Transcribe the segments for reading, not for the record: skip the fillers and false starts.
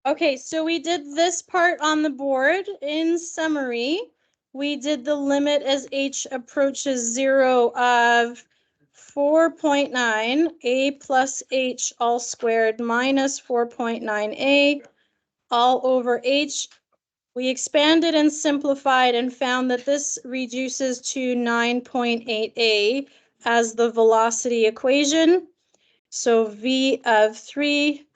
Okay, so we did this part on the board. In summary, we did the limit as h approaches 0 of 4.9 a plus h all squared minus 4.9a all over h. We expanded and simplified and found that this reduces to 9.8a as the velocity equation. So v of 3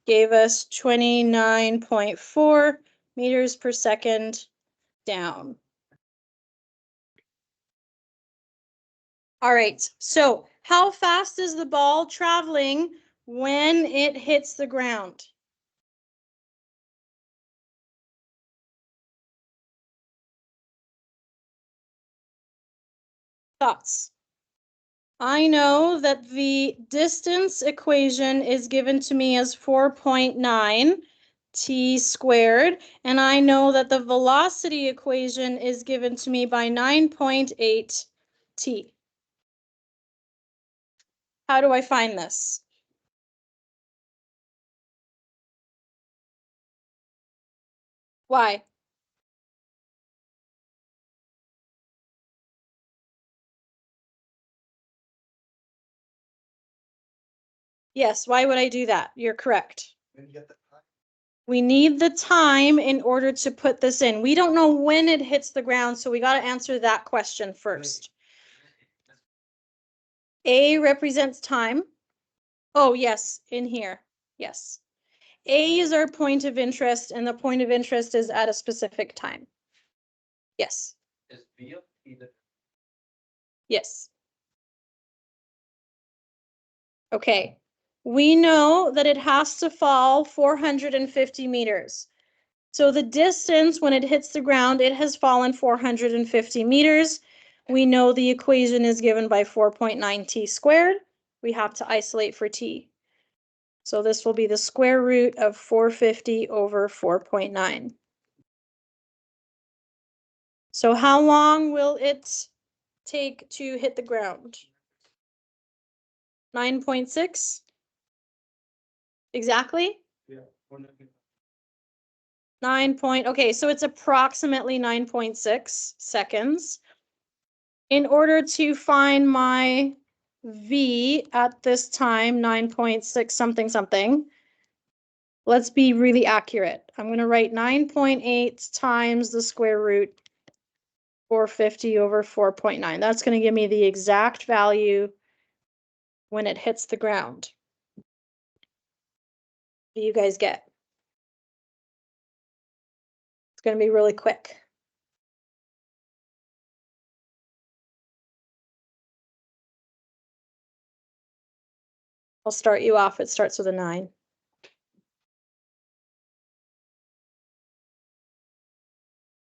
gave us 29.4 meters per second down. All right, so how fast is the ball traveling when it hits the ground? Thoughts? I know that the distance equation is given to me as 4.9 t squared, and I know that the velocity equation is given to me by 9.8 t. How do I find this? Why? Yes, why would I do that? You're correct. We need the time in order to put this in. We don't know when it hits the ground, so we got to answer that question first. A represents time. Oh, yes, in here. Yes. A is our point of interest, and the point of interest is at a specific time. Yes. Is B of T the... Yes. Okay. We know that it has to fall 450 meters. So the distance when it hits the ground, it has fallen 450 meters. We know the equation is given by 4.9 t squared. We have to isolate for t. So this will be the square root of 450 over 4.9. So how long will it take to hit the ground? 9.6? Exactly? Yeah. 9 point, okay, so it's approximately 9.6 seconds. In order to find my V at this time, 9.6 something something, let's be really accurate. I'm going to write 9.8 times the square root 450 over 4.9. That's going to give me the exact value when it hits the ground. What do you guys get? It's going to be really quick. I'll start you off. It starts with a 9.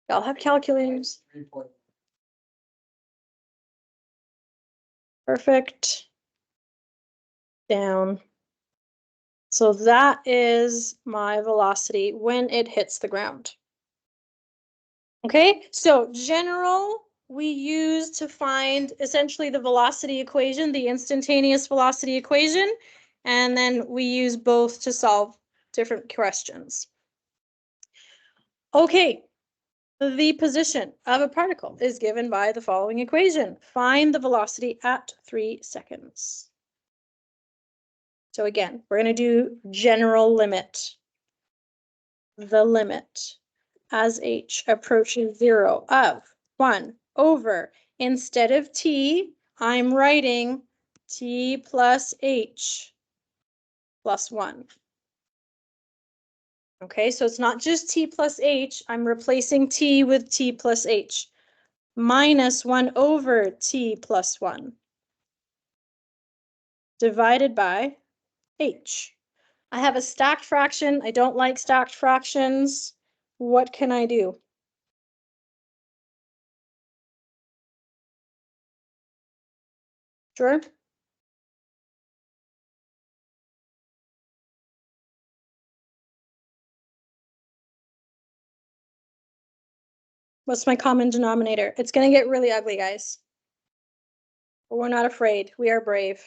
Y'all have calculators. Perfect. Down. So that is my velocity when it hits the ground. Okay, so general we use to find essentially the velocity equation, the instantaneous velocity equation, and then we use both to solve different questions. Okay, the position of a particle is given by the following equation. Find the velocity at 3 seconds. So again, we're going to do general limit. The limit as h approaches 0 of 1 over, instead of t, I'm writing t plus h plus 1. Okay, so it's not just t plus h, I'm replacing t with t plus h. Minus 1 over t plus 1 divided by h. I have a stacked fraction. I don't like stacked fractions. What can I do? Sure. What's my common denominator? It's going to get really ugly, guys. But we're not afraid. We are brave.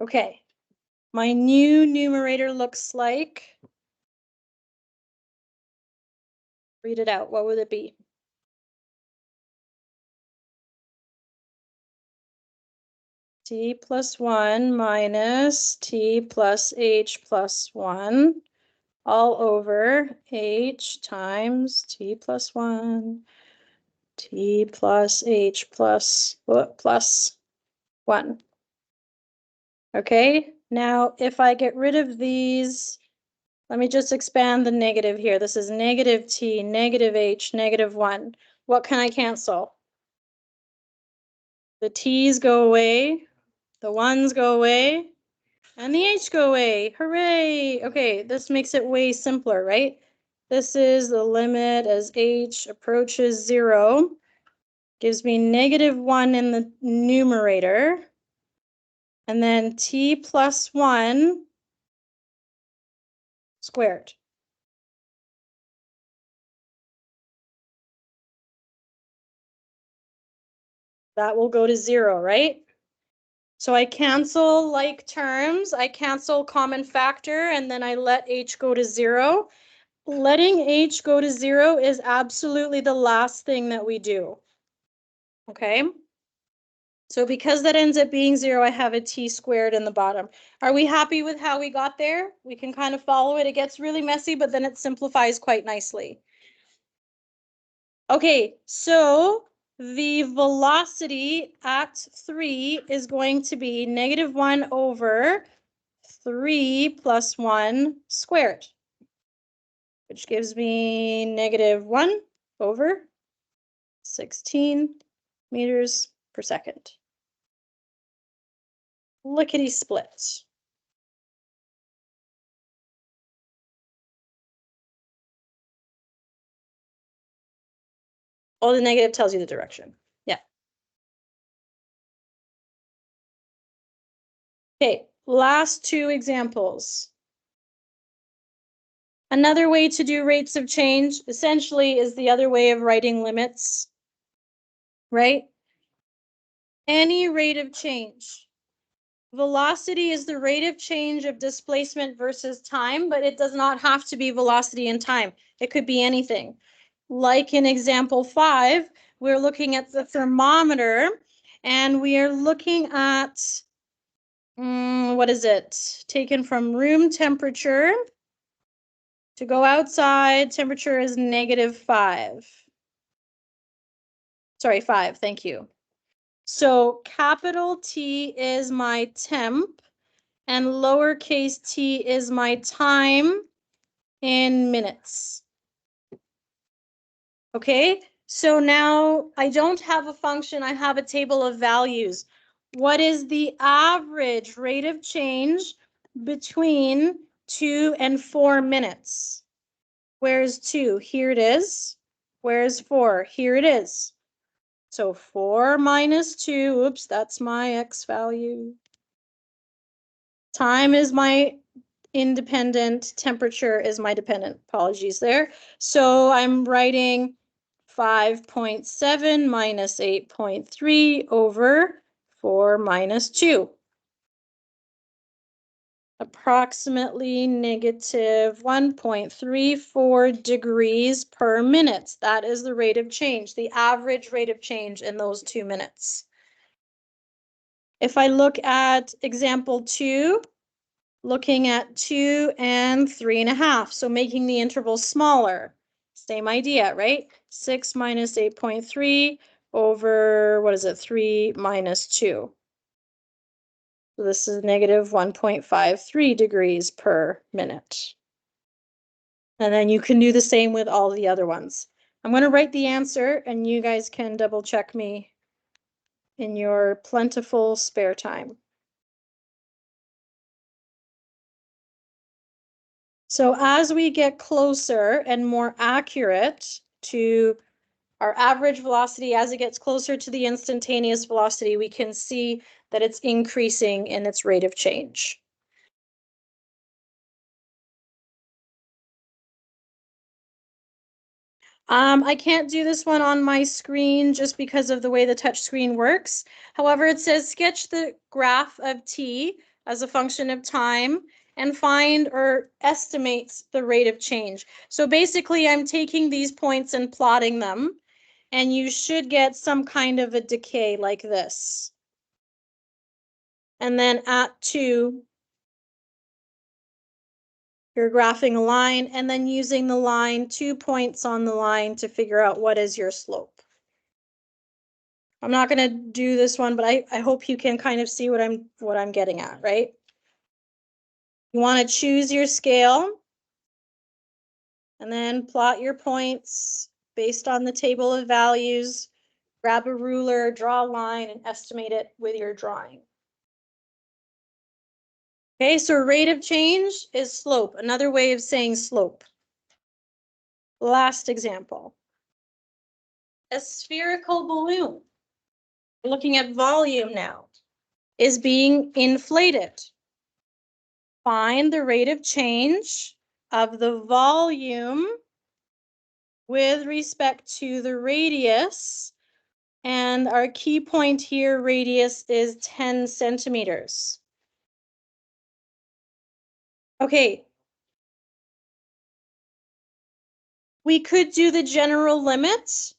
Okay, my new numerator looks like, read it out, what would it be? T plus 1 minus T plus H plus 1 all over H times T plus 1, T plus H plus 1. Okay, now if I get rid of these, let me just expand the negative here. This is negative T, negative H, negative 1. What can I cancel? The T's go away, the 1's go away, and the H go away. Hooray! Okay, this makes it way simpler, right? This is the limit as H approaches 0. Gives me negative 1 in the numerator. And then T plus 1 squared. That will go to 0, right? So I cancel like terms, I cancel common factor, and then I let H go to 0. Letting H go to 0 is absolutely the last thing that we do. Okay? So because that ends up being 0, I have a T squared in the bottom. Are we happy with how we got there? We can kind of follow it. It gets really messy, but then it simplifies quite nicely. Okay, so the velocity at 3 is going to be negative 1 over 3 plus 1 squared, which gives me negative 1 over 16 meters per second. Lickety split. Oh, the negative tells you the direction. Yeah. Okay, last two examples. Another way to do rates of change essentially is the other way of writing limits, right? Any rate of change. Velocity is the rate of change of displacement versus time, but it does not have to be velocity and time. It could be anything. Like in example 5, we're looking at the thermometer and we are looking at, what is it? Taken from room temperature. To go outside, temperature is -5. Sorry, 5, thank you. So capital T is my temp and lowercase t is my time in minutes. Okay, so now I don't have a function, I have a table of values. What is the average rate of change between 2 and 4 minutes? Where's 2? Here it is. Where's 4? Here it is. So 4 minus 2, oops, that's my x value. Time is my independent, temperature is my dependent. Apologies there. So I'm writing 5.7 minus 8.3 over 4 minus 2. Approximately negative 1.34 degrees per minute. That is the rate of change, the average rate of change in those 2 minutes. If I look at example 2, looking at 2 and 3.5, so making the interval smaller. Same idea, right? 6 minus 8.3 over, what is it, 3 minus 2. So this is negative 1.53 degrees per minute. And then you can do the same with all the other ones. I'm going to write the answer and you guys can double check me in your plentiful spare time. So as we get closer and more accurate to our average velocity, as it gets closer to the instantaneous velocity, we can see that it's increasing in its rate of change. I can't do this one on my screen just because of the way the touch screen works. However, it says sketch the graph of t as a function of time and find or estimate the rate of change. So basically, I'm taking these points and plotting them, and you should get some kind of a decay like this. And then at 2, you're graphing a line and then using the line, 2 points on the line to figure out what is your slope. I'm not going to do this one, but I hope you can kind of see what I'm getting at, right? You want to choose your scale and then plot your points based on the table of values. Grab a ruler, draw a line, and estimate it with your drawing. Okay, so rate of change is slope, another way of saying slope. Last example. A spherical balloon, we're looking at volume now, is being inflated. Find the rate of change of the volume with respect to the radius. And our key point here, radius, is 10 centimeters. Okay. We could do the general limit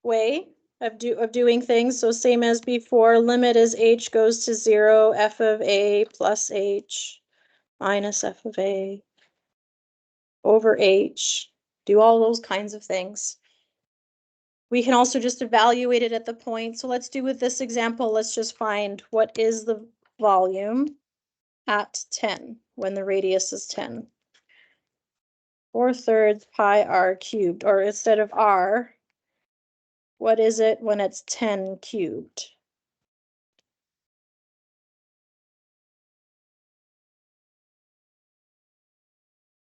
way of doing things. So same as before, limit as h goes to 0, f of a plus h minus f of a over h. Do all those kinds of things. We can also just evaluate it at the point. So let's do with this example, let's just find what is the volume at 10 when the radius is 10. 4/3 pi r cubed, or instead of r, what is it when it's 10 cubed?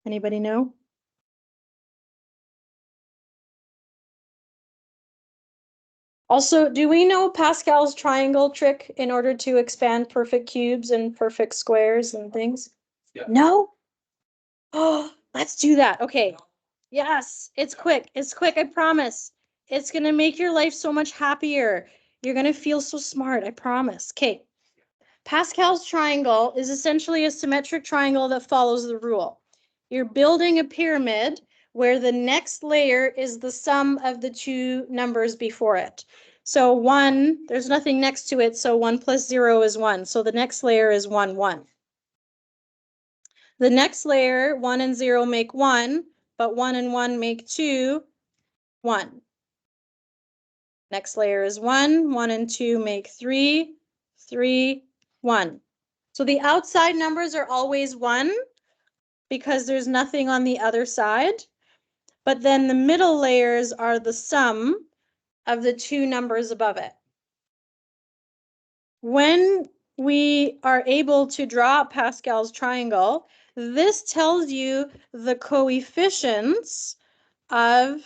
Anybody know? Also, do we know Pascal's triangle trick in order to expand perfect cubes and perfect squares and things? Yeah. No? Oh, let's do that. Okay. Yes, it's quick. It's quick, I promise. It's gonna make your life so much happier. You're gonna feel so smart, I promise. Okay. Pascal's triangle is essentially a symmetric triangle that follows the rule. You're building a pyramid where the next layer is the sum of the two numbers before it. So 1, there's nothing next to it, so 1 plus 0 is 1. So the next layer is 1, 1. The next layer, 1 and 0 make 1, but 1 and 1 make 2, 1. Next layer is 1, 1 and 2 make 3, 3, 1. So the outside numbers are always 1 because there's nothing on the other side. But then the middle layers are the sum of the two numbers above it. When we are able to draw Pascal's triangle, this tells you the coefficients of,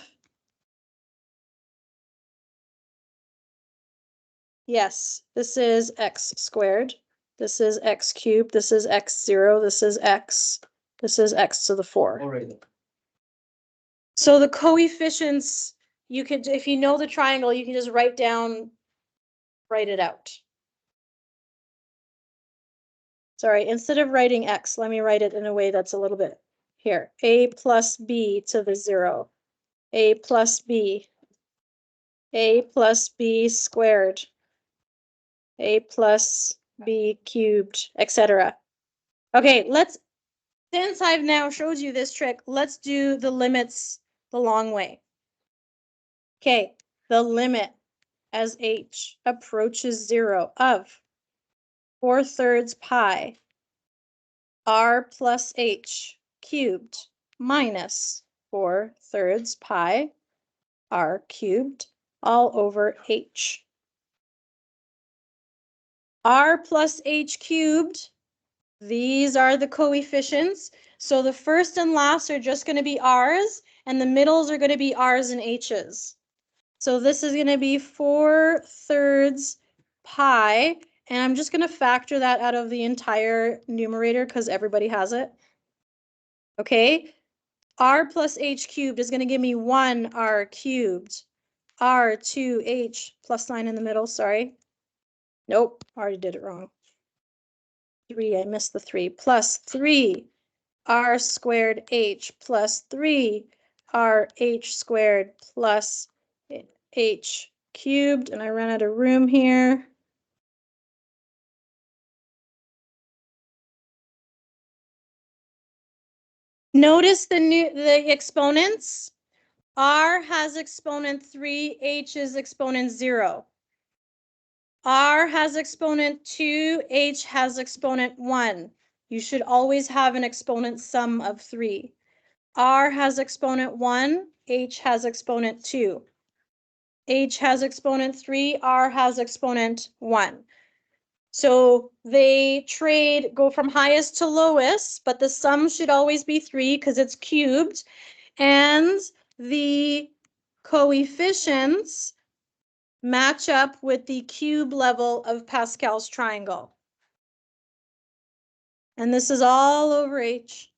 yes, this is x squared, this is x cubed, this is x0, this is x to the 4. Alright. So the coefficients, you could, if you know the triangle, you can just write it out. Sorry, instead of writing x, let me write it in a way that's a little bit here. A plus b to the 0. A plus b. A plus b squared. A plus b cubed, etc. Okay, since I've now showed you this trick, let's do the limits the long way. Okay, the limit as h approaches 0 of 4/3 pi r plus h cubed minus 4/3 pi r cubed all over h. R plus h cubed, these are the coefficients. So the first and last are just going to be r's, and the middles are going to be r's and h's. So this is going to be 4/3 pi, and I'm just going to factor that out of the entire numerator because everybody has it. Okay, r plus h cubed is going to give me 1r cubed, r 2h plus 9 in the middle, sorry. Nope, already did it wrong. 3, I missed the 3, plus 3 r squared h plus 3 r h squared plus h cubed, and I ran out of room here. Notice the exponents. R has exponent 3, H is exponent 0. R has exponent 2, H has exponent 1. You should always have an exponent sum of 3. R has exponent 1, H has exponent 2. H has exponent 3, R has exponent 1. So they go from highest to lowest, but the sum should always be 3 because it's cubed. And the coefficients match up with the cube level of Pascal's triangle. And this is all over H.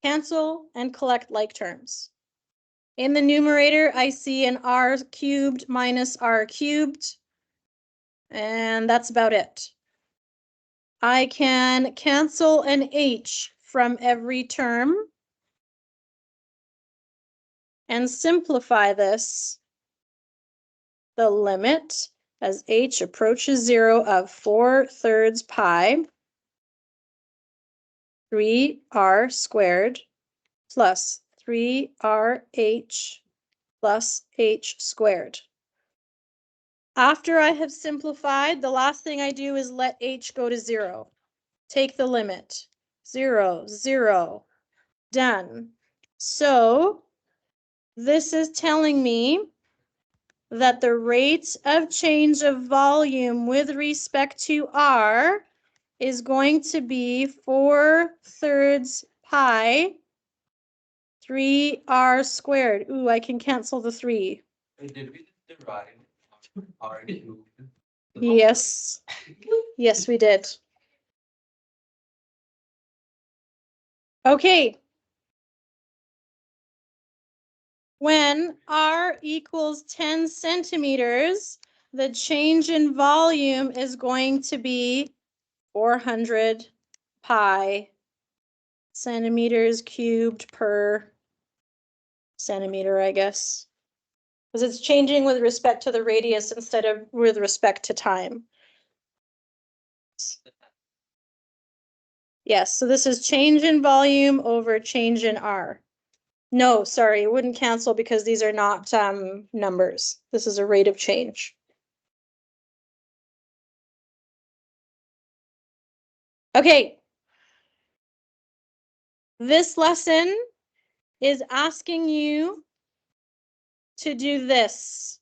Cancel and collect like terms. In the numerator, I see an r cubed minus r cubed. And that's about it. I can cancel an h from every term and simplify this. The limit as h approaches 0 of 4/3 pi 3r squared plus 3rh plus h squared. After I have simplified, the last thing I do is let h go to 0. Take the limit. 0, 0. Done. So this is telling me that the rate of change of volume with respect to r is going to be 4/3 pi 3r squared. Ooh, I can cancel the 3. Did we derive r cubed? Yes. Yes, we did. Okay. When r equals 10 centimeters, the change in volume is going to be 400 pi centimeters cubed per centimeter, I guess. Because it's changing with respect to the radius instead of with respect to time. Yes, so this is change in volume over change in R. No, sorry, it wouldn't cancel because these are not numbers. This is a rate of change. Okay. This lesson is asking you to do this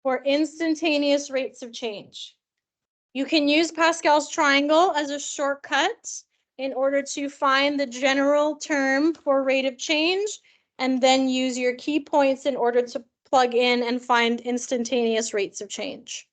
for instantaneous rates of change. You can use Pascal's triangle as a shortcut in order to find the general term for rate of change, and then use your key points in order to plug in and find instantaneous rates of change.